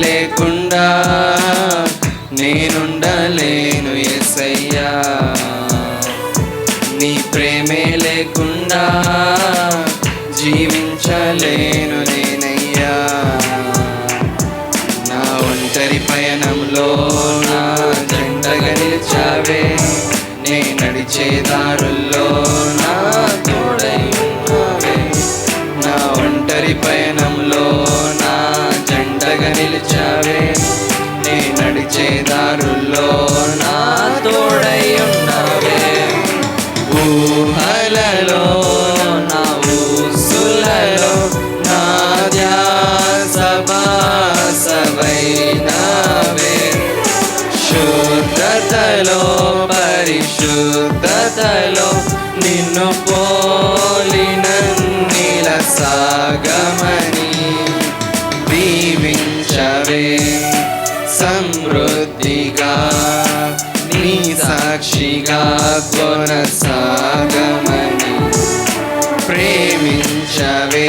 లేకుండా నేనుండలేను యేసయ్యా, నీ ప్రేమే లేకుండా జీవించలేను నేనయ్యా. నా ఒంటరి పయనంలో నా జంటగా నిలిచావే, నే నడిచే దారుల్లో నా తోడై ఉన్నావే. నా ఒంటరి పయనంలో నా జంటగా నిలిచావే, నే నడిచే దారుల్లో నా తోడై ఉన్నావే. ఊహలలో నా ఊసులలో నా ధ్యాస బాసవైనావే. శుద్ధతలో పరిశుద్ధతలో నిన్ను పోలినన్నిల సాగమని దీవించవే. సమృద్ధిగా నీ సాక్షిగా కొనసాగమని ప్రేమించవే.